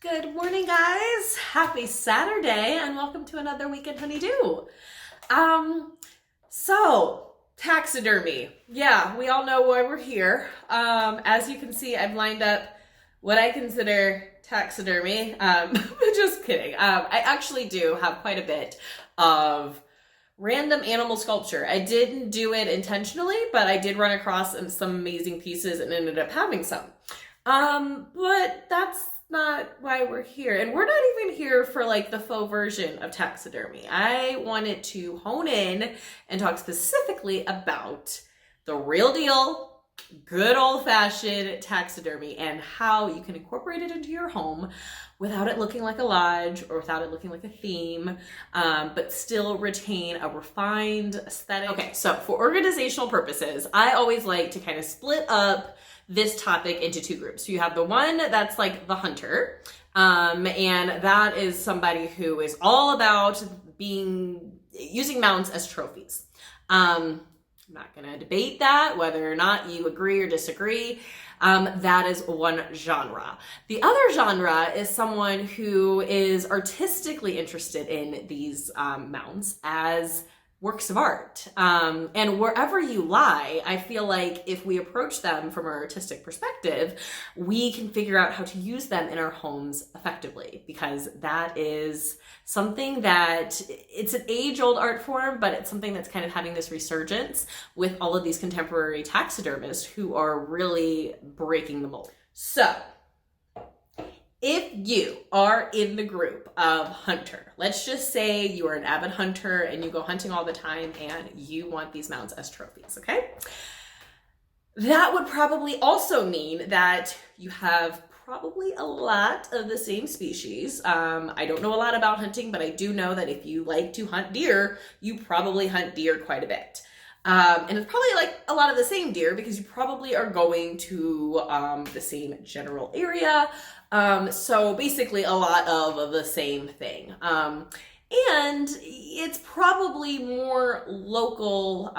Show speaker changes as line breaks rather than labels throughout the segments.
Good morning, guys. Happy Saturday, and welcome to another Weekend Honeydew. Taxidermy. Yeah, we all know why we're here. As you can see, I've lined up what I consider taxidermy. Just kidding. I actually do have quite a bit of random animal sculpture. I didn't do it intentionally, but I did run across some amazing pieces and ended up having some. But that's not why we're here. And we're not even here for like the faux version of taxidermy. I wanted to hone in and talk specifically about the real deal, good old-fashioned taxidermy and how you can incorporate it into your home without it looking like a lodge or without it looking like a theme, but still retain a refined aesthetic. Okay, so for organizational purposes, I always like to kind of split up this topic into two groups. So you have the one that's like the hunter, and that is somebody who is all about using mounts as trophies. I'm not gonna debate that, whether or not you agree or disagree. That is one genre. The other genre is someone who is artistically interested in these mounts as works of art. And wherever you lie, I feel like if we approach them from an artistic perspective, we can figure out how to use them in our homes effectively, because that is something that it's an age-old art form, but it's something that's kind of having this resurgence with all of these contemporary taxidermists who are really breaking the mold. So, if you are in the group of hunter, let's just say you are an avid hunter and you go hunting all the time and you want these mounts as trophies, okay? That would probably also mean that you have probably a lot of the same species. I don't know a lot about hunting, but I do know that if you like to hunt deer, you probably hunt deer quite a bit. And it's probably like a lot of the same deer because you probably are going to the same general area. So basically a lot of the same thing. And it's probably more local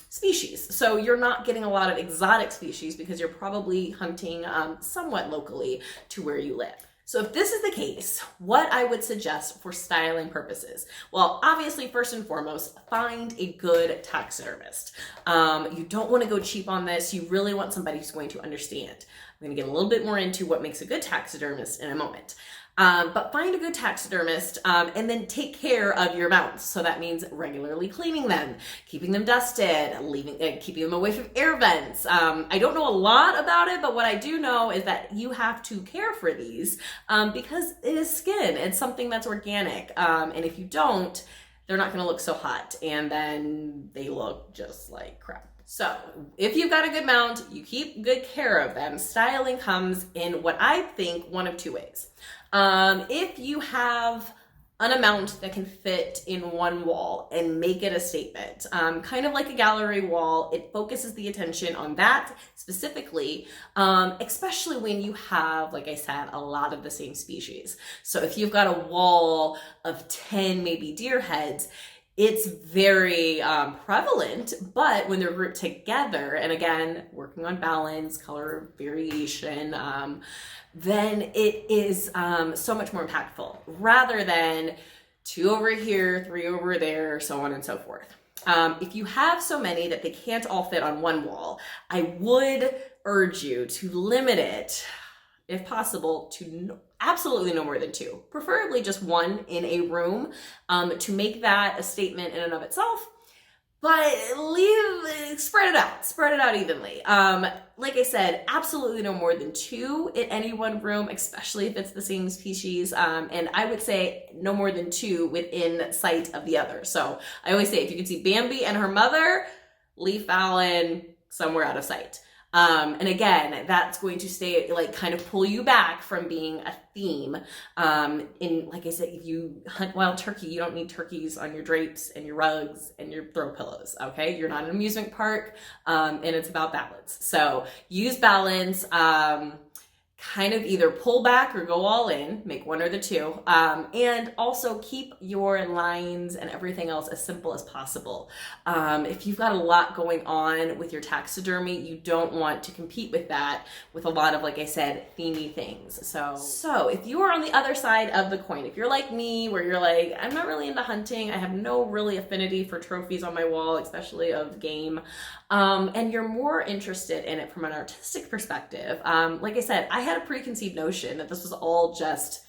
species. So you're not getting a lot of exotic species because you're probably hunting somewhat locally to where you live. So if this is the case, what I would suggest for styling purposes, well, obviously, first and foremost, find a good taxidermist. You don't want to go cheap on this. You really want somebody who's going to understand. I'm going to get a little bit more into what makes a good taxidermist in a moment. But find a good taxidermist and then take care of your mounts. So that means regularly cleaning them, keeping them dusted, keeping them away from air vents. I don't know a lot about it, but what I do know is that you have to care for these because it is skin. It's something that's organic. And if you don't, they're not going to look so hot. And then they look just like crap. So if you've got a good mount, you keep good care of them. Styling comes in what I think one of two ways. If you have an amount that can fit in one wall and make it a statement, kind of like a gallery wall, it focuses the attention on that specifically, especially when you have, like I said, a lot of the same species. So if you've got a wall of 10 maybe deer heads, it's very prevalent, but when they're grouped together, and again, working on balance, color variation, then it is so much more impactful rather than 2 over here, 3 over there, so on and so forth. If you have so many that they can't all fit on one wall, I would urge you to limit it, if possible, to absolutely no more than 2, preferably just 1 in a room, to make that a statement in and of itself, but spread it out evenly. Like I said, absolutely no more than 2 in any one room, especially if it's the same species. And I would say no more than 2 within sight of the other. So I always say, if you can see Bambi and her mother, leave Fallon somewhere out of sight. And again, that's going to stay, like, kind of pull you back from being a theme. Like I said, if you hunt wild turkey, you don't need turkeys on your drapes and your rugs and your throw pillows, okay? You're not an amusement park, and it's about balance. So use balance, kind of either pull back or go all in, make one or the two, and also keep your lines and everything else as simple as possible. If you've got a lot going on with your taxidermy, you don't want to compete with that with a lot of, like I said, themey things. So if you are on the other side of the coin, if you're like me, where you're like, I'm not really into hunting, I have no really affinity for trophies on my wall, especially of game, and you're more interested in it from an artistic perspective, like I said, I had a preconceived notion that this was all just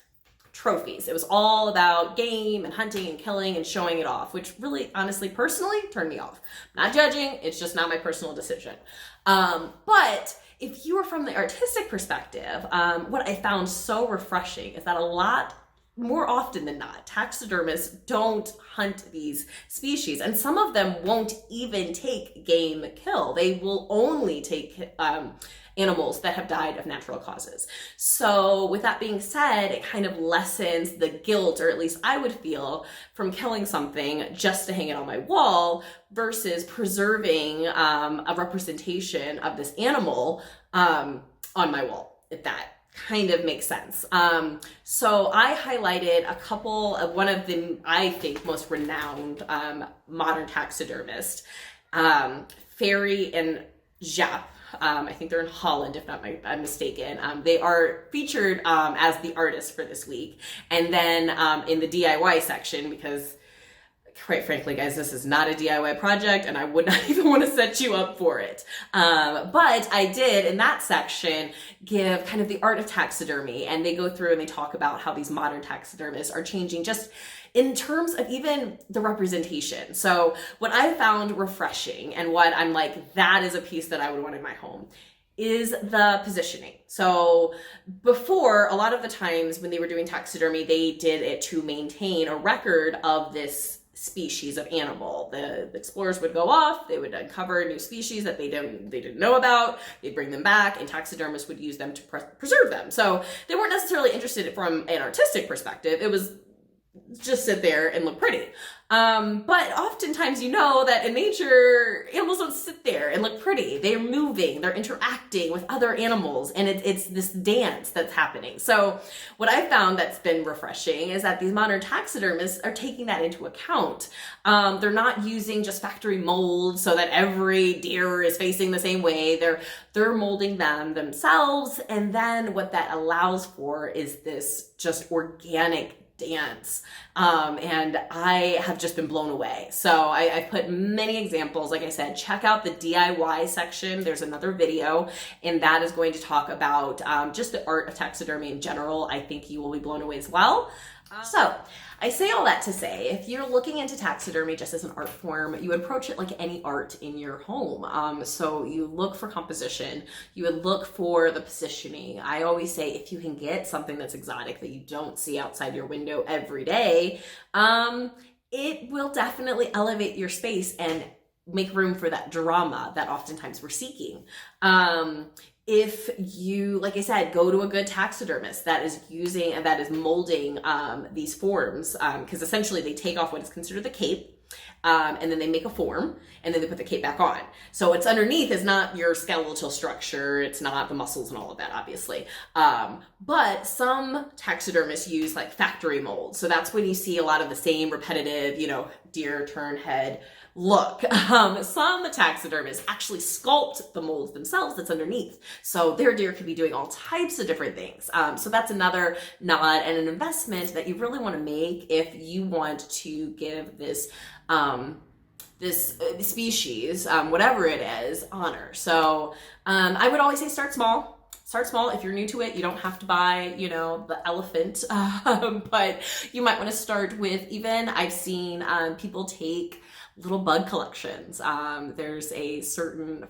trophies. It was all about game and hunting and killing and showing it off, which really, honestly, personally turned me off. Not judging, it's just not my personal decision. But if you were from the artistic perspective, what I found so refreshing is that a lot more often than not, taxidermists don't hunt these species, and some of them won't even take game kill. They will only take animals that have died of natural causes. So with that being said, it kind of lessens the guilt, or at least I would feel, from killing something just to hang it on my wall versus preserving a representation of this animal on my wall, if that kind of makes sense. So I highlighted a couple of one of the, I think, most renowned modern taxidermists, Ferry and Jaap. I think they're in Holland, if not I'm mistaken. They are featured as the artists for this week. And then in the DIY section, because quite frankly, guys, this is not a DIY project and I would not even want to set you up for it. But I did, in that section, give kind of the art of taxidermy, and they go through and they talk about how these modern taxidermists are changing just in terms of even the representation. So what I found refreshing, and what I'm like, that is a piece that I would want in my home, is the positioning. So before, a lot of the times when they were doing taxidermy, they did it to maintain a record of this species of animal. The explorers would go off, they would uncover new species that they didn't know about, they'd bring them back, and taxidermists would use them to preserve them. So they weren't necessarily interested from an artistic perspective, it was just sit there and look pretty. But oftentimes, you know that in nature, animals don't sit there and look pretty. They're moving, they're interacting with other animals, and it's this dance that's happening. So what I found that's been refreshing is that these modern taxidermists are taking that into account. They're not using just factory molds so that every deer is facing the same way. They're molding them themselves, and then what that allows for is this just organic dance, and I have just been blown away. So I've put many examples. Like I said, check out the DIY section. There's another video, and that is going to talk about just the art of taxidermy in general. I think you will be blown away as well. So I say all that to say, if you're looking into taxidermy just as an art form, you would approach it like any art in your home. So you look for composition, you would look for the positioning. I always say, if you can get something that's exotic that you don't see outside your window every day, it will definitely elevate your space and make room for that drama that oftentimes we're seeking. If you, like I said, go to a good taxidermist that is using and that is molding these forms, because essentially they take off what is considered the cape, and then they make a form, and then they put the cape back on. So what's underneath is not your skeletal structure, it's not the muscles and all of that, obviously. But some taxidermists use like factory molds. So that's when you see a lot of the same repetitive, deer turn head look. Some taxidermists actually sculpt the molds themselves that's underneath. So their deer could be doing all types of different things. So that's another nod and an investment that you really want to make if you want to give this this species, whatever it is, honor. So I would always say start small. Start small. If you're new to it, you don't have to buy, the elephant, but you might want to start with, even I've seen people take little bug collections. There's a certain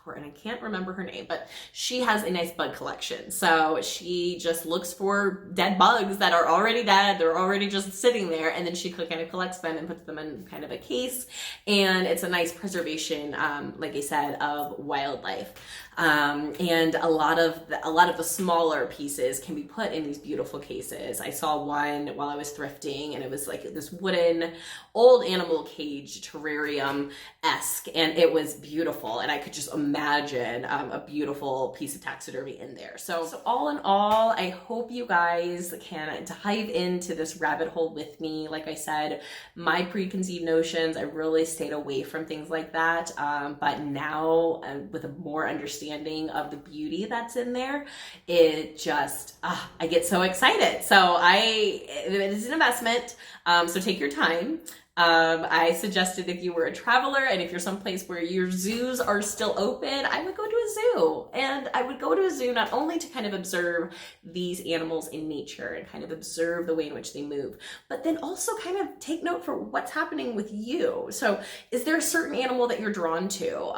follower, and I can't remember her name, but she has a nice bug collection. So she just looks for dead bugs that are already dead. They're already just sitting there. And then she kind of collects them and puts them in kind of a case. And it's a nice preservation, like I said, of wildlife. And a lot of the smaller pieces can be put in these beautiful cases. I saw one while I was thrifting, and it was like this wooden old animal cage terrarium-esque, and it was beautiful, and I could just imagine a beautiful piece of taxidermy in there. So all in all, I hope you guys can dive into this rabbit hole with me. Like I said, my preconceived notions, I really stayed away from things like that, but now with a more understanding of the beauty that's in there, it just, I get so excited. So it is an investment, so take your time. I suggested if you were a traveler and if you're someplace where your zoos are still open, I would go to a zoo. And I would go to a zoo not only to kind of observe these animals in nature and kind of observe the way in which they move, but then also kind of take note for what's happening with you. So is there a certain animal that you're drawn to?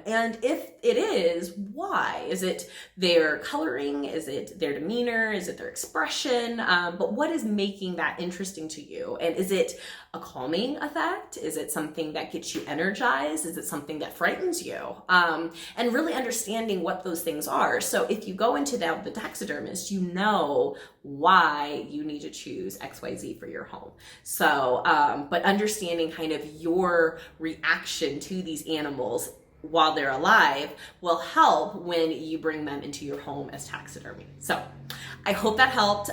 And if it is, why? Is it their coloring? Is it their demeanor? Is it their expression? But what is making that interesting to you? And is it a calming effect? Is it something that gets you energized? Is it something that frightens you? And really understanding what those things are. So if you go into the taxidermist, you know why you need to choose XYZ for your home. So, but understanding kind of your reaction to these animals while they're alive will help when you bring them into your home as taxidermy. So I hope that helped.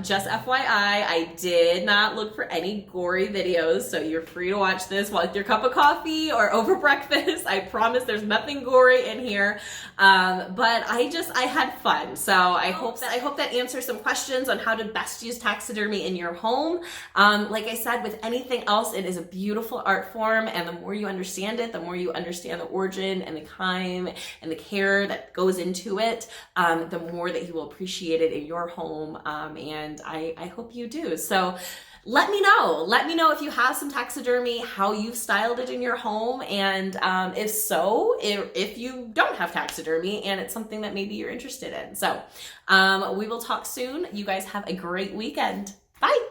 Just FYI, I did not look for any gory videos, so you're free to watch this while with your cup of coffee or over breakfast. I promise there's nothing gory in here. But I had fun. So I hope that answers some questions on how to best use taxidermy in your home. Like I said, with anything else, it is a beautiful art form, and the more you understand it, the more you understand the origin and the time and the care that goes into it, the more that you will appreciate it in your home, and I hope you do. So let me know if you have some taxidermy, how you've styled it in your home, and if so, if you don't have taxidermy and it's something that maybe you're interested in. So we will talk soon. You guys have a great weekend. Bye.